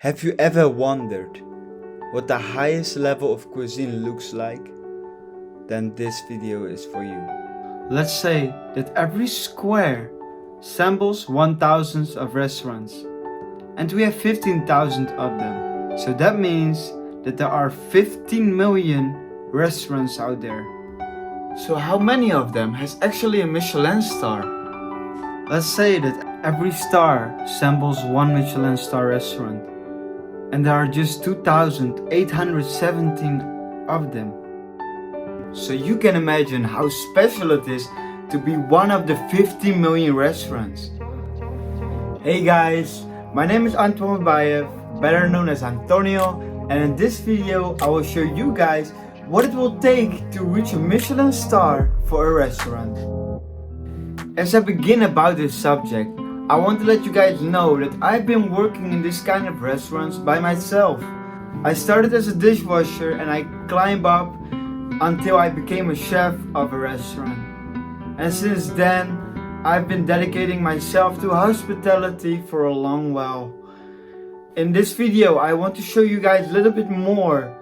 Have you ever wondered what the highest level of cuisine looks like? Then this video is for you. Let's say that every square resembles 1,000 of restaurants, and we have 15,000 of them. So that means that there are 15 million restaurants out there. So how many of them has actually a Michelin star? Let's say that every star resembles one Michelin star restaurant, and there are just 2,817 of them. So you can imagine how special it is to be one of the 50 million restaurants. Hey guys, my name is Antoine Bayev, better known as Antonio, and in this video I will show you guys what it will take to reach a Michelin star for a restaurant. As I begin about this subject, I want to let you guys know that I've been working in this kind of restaurants by myself. I started as a dishwasher and I climbed up until I became a chef of a restaurant. And since then, I've been dedicating myself to hospitality for a long while. In this video, I want to show you guys a little bit more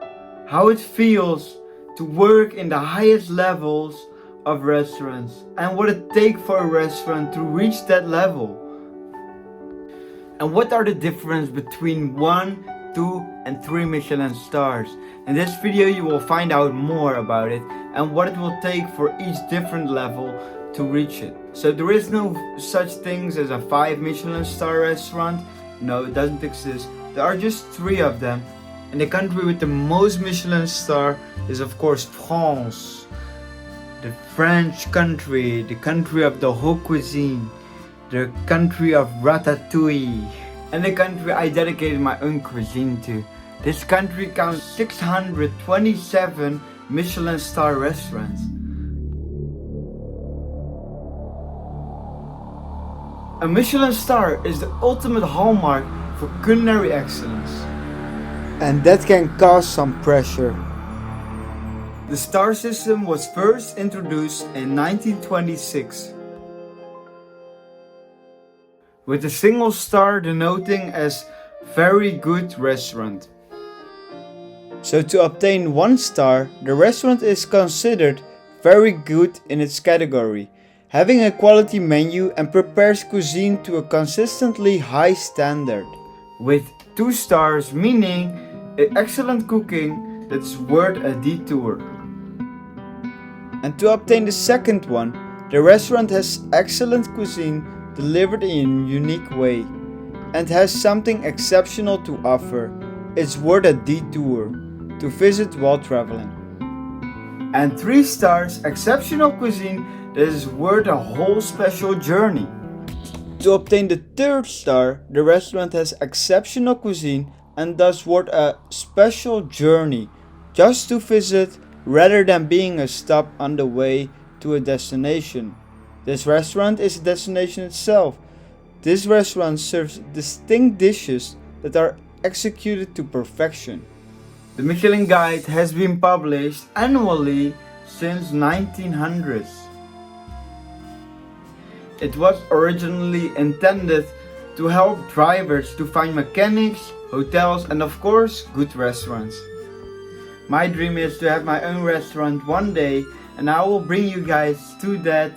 how it feels to work in the highest levels of restaurants and what it takes for a restaurant to reach that level. And what are the difference between 1, 2 and 3 Michelin stars? In this video you will find out more about it and what it will take for each different level to reach it. So there is no such things as a 5 Michelin star restaurant. No, it doesn't exist. There are just 3 of them. And the country with the most Michelin star is of course France. The French country, the country of the haute cuisine, the country of Ratatouille, and the country I dedicated my own cuisine to. This country counts 627 Michelin star restaurants. A Michelin star is the ultimate hallmark for culinary excellence. And that can cause some pressure. The star system was first introduced in 1926, with a single star denoting as very good restaurant. So to obtain 1 star, the restaurant is considered very good in its category, having a quality menu and prepares cuisine to a consistently high standard. With 2 stars meaning excellent cooking that's worth a detour. And to obtain the second one, the restaurant has excellent cuisine delivered in a unique way and has something exceptional to offer. It's worth a detour to visit while traveling. And 3 stars, exceptional cuisine that is worth a whole special journey. To obtain the 3rd star, the restaurant has exceptional cuisine and thus worth a special journey just to visit rather than being a stop on the way to a destination. This restaurant is a destination itself. This restaurant serves distinct dishes that are executed to perfection. The Michelin Guide has been published annually since 1900s. It was originally intended to help drivers to find mechanics, hotels, and of course, good restaurants. My dream is to have my own restaurant one day, and I will bring you guys to that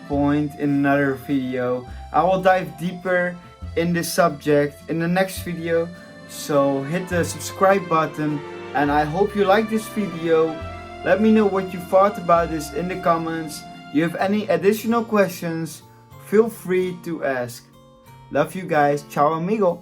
point in another video. I will dive deeper in this subject in the next video, so hit the subscribe button, and I hope you like this video. Let me know what you thought about this in the comments. If you have any additional questions, feel free to ask. Love you guys. Ciao amigo.